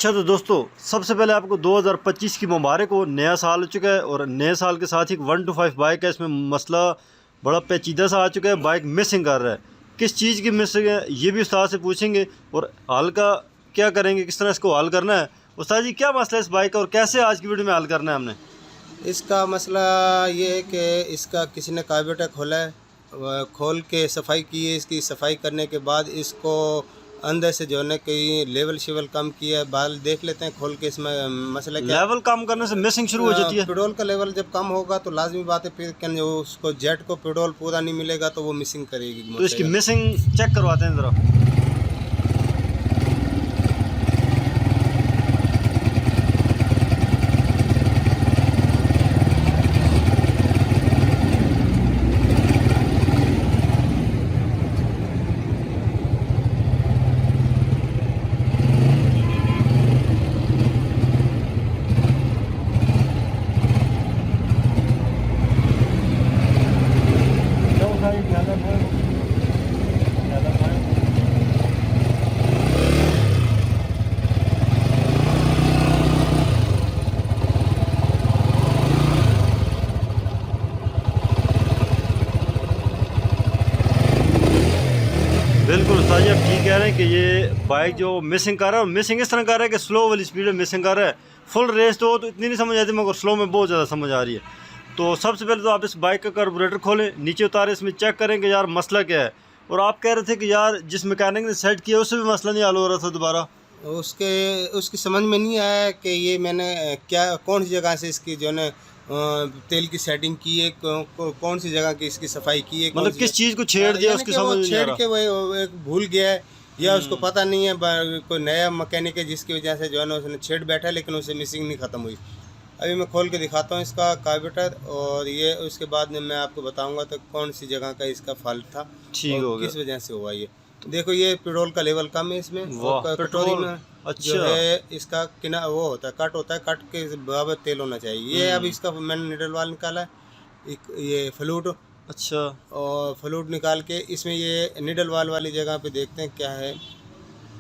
अच्छा तो दोस्तों सबसे पहले आपको 2025 की मुबारक हो। नया साल हो चुका है और नए साल के साथ ही 125 बाइक है। इसमें मसला बड़ा पेचीदा सा आ चुका है, बाइक मिसिंग कर रहा है। किस चीज़ की मिसिंग है ये भी उस्ताद से पूछेंगे और हल का क्या करेंगे, किस तरह इसको हल करना है। उस्ताद जी क्या मसला है इस बाइक का और कैसे आज की वीडियो में हल करना है हमने। इसका मसला ये है कि इसका किसी ने कार्बोरेटर खोला है, खोल के सफाई की है। इसकी सफाई करने के बाद इसको अंदर से जो है ना कहीं लेवल शेवल कम किया है। बाल देख लेते हैं खोल के। इसमें मसला क्या लेवल कम करने से मिसिंग शुरू हो जाती है। पेट्रोल का लेवल जब कम होगा तो लाजमी बात है फिर जो उसको जेट को पेट्रोल पूरा नहीं मिलेगा तो वो मिसिंग करेगी। तो इसकी मिसिंग चेक करवाते हैं ज़रा। बिल्कुल उस्ताद जी आप ठीक कह रहे हैं कि ये बाइक जो मिसिंग कर रहा है, मिसिंग इस तरह कर रहा है कि स्लो वाली स्पीड में मिसिंग कर रहा है। फुल रेस तो इतनी नहीं समझ आती मगर स्लो में बहुत ज़्यादा समझ आ रही है। तो सबसे पहले तो आप इस बाइक का कार्बोरेटर खोलें, नीचे उतारें, इसमें चेक करें कि यार मसला क्या है। और आप कह रहे थे कि यार जिस मैकेनिक ने सेट किया उससे भी मसला नहीं हल हो रहा था दोबारा। उसकी समझ में नहीं आया कि ये मैंने क्या कौन सी जगह से इसकी जो है तेल की सेटिंग की है, कौन सी जगह की इसकी सफाई की है, मतलब किस चीज़ को छेड़ दिया उसकी समझ नहीं आ रहा। छेड़ के वो एक भूल गया है या उसको पता नहीं है। कोई नया मैकेनिक है जिसकी वजह से जो है ना उसने छेड़ बैठा है लेकिन उससे मिसिंग नहीं ख़त्म हुई। अभी मैं खोल के दिखाता हूँ इसका कार्बोरेटर और ये उसके बाद में मैं आपको बताऊंगा तो कौन सी जगह का इसका फॉल्ट था, ठीक हो गया, किस वजह से हुआ ये। देखो ये पेट्रोल का लेवल कम है इसमें। पेट्रोल में अच्छा जो है इसका किना वो होता है कट होता है, कट के बराबर तेल होना चाहिए। ये अब इसका मैंने निडल वाल निकाला है, ये फ्लूट। अच्छा और फ्लूट निकाल के इसमें ये निडल वाल वाली जगह पे देखते हैं क्या है।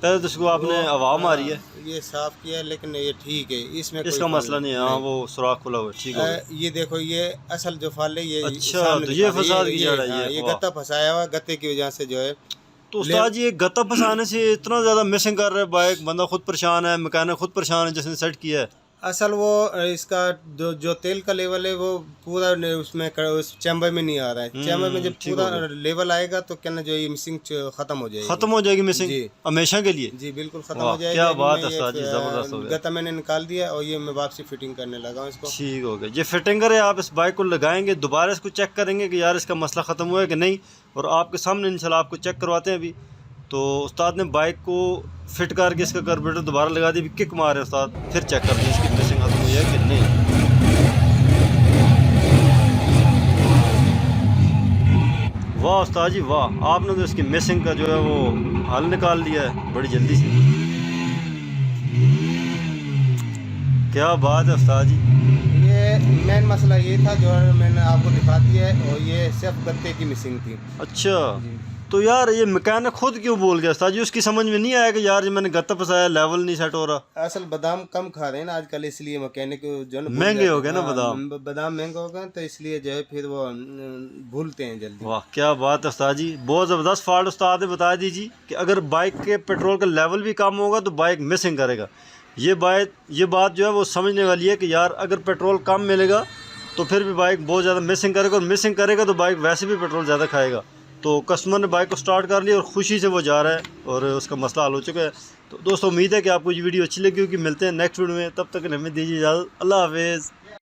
पहले तो इसको आपने हवा मारी है, ये साफ किया है लेकिन ये ठीक है, इसमें इसका मसला नहीं है। हाँ वो सुराख खुला हुआ ठीक है। ये देखो ये असल जो फाल है ये। अच्छा तो ये फसाद की जड़ है, ये गत्ता फंसाया हुआ, गत्ते की वजह से जो है। तो उस्ताद जी गत्ता फंसाने से इतना ज़्यादा मिसिंग कर रहा है बाइक, बंदा खुद परेशान है, मैकेनिक खुद परेशान है जिसने सेट किया है। असल वो इसका जो तेल का लेवल है वो पूरा उसमें उस चैम्बर में नहीं आ रहा है। चैम्बर में जब पूरा लेवल आएगा तो क्या ना जो ये मिसिंग खत्म हो जाएगी। खत्म हो जाएगी मिसिंग हमेशा के लिए। जी बिल्कुल खत्म हो जाएगी। क्या बात है उस्ताद जी, जबरदस्त हो गया। गत्ता मैंने निकाल दिया और ये मैं वापसी फिटिंग करने लगा हूँ इसको। ठीक हो गया। ये फिटिंगर है, आप इस बाइक को लगाएंगे दोबारा इसको चेक करेंगे कि यार इसका मसला ख़त्म हुआ है कि नहीं। और आपके सामने इंशाल्लाह आपको चेक करवाते हैं अभी। तो उस्ताद ने बाइक को फिट करके इसका कार्बोरेटर दोबारा लगा दी, किक मारे उस्ताद, फिर चेक कर दें इसकी मिसिंग खत्म हुई है कि नहीं। वाह उस्ताद जी वाह, आपने तो इसकी मिसिंग का जो है वो हल निकाल दिया है बड़ी जल्दी से। क्या बात है उस्ताद जी। ये मेन मसला ये था जो मैंने आपको दिखा दिया है और ये सिर्फ गत्ते की मिसिंग थी। अच्छा तो यार ये मैकेनिक खुद क्यों बोल गया उस्ताद जी, उसकी समझ में नहीं आया कि यार मैंने गत्ता फंसाया, लेवल नहीं सेट हो रहा। असल बादाम कम खा रहे हैं ना आजकल, इसलिए मैकेनिक जो है महंगे हो गए ना बादाम। बादाम महंगे हो गए तो इसलिए जो है फिर वो भूलते हैं जल्दी। वाह क्या बात है उस्ताद जी, बहुत ज़बरदस्त फॉल्ट उस्ताद ने बता दीजिए कि अगर बाइक के पेट्रोल का लेवल भी कम होगा तो बाइक मिसिंग करेगा। ये बात जो है वो समझने वाली है कि यार अगर पेट्रोल कम मिलेगा तो फिर भी बाइक बहुत ज़्यादा मिसिंग करेगा, और मिसिंग करेगा तो बाइक वैसे भी पेट्रोल ज़्यादा खाएगा। तो कस्टमर ने बाइक को स्टार्ट कर लिया और ख़ुशी से वो जा रहा है और उसका मसला हल हो चुका है। तो दोस्तों उम्मीद है कि आपको ये वीडियो अच्छी लगी होगी। मिलते हैं नेक्स्ट वीडियो में, तब तक हमें दीजिए इजाज़त। अल्लाह हाफिज़।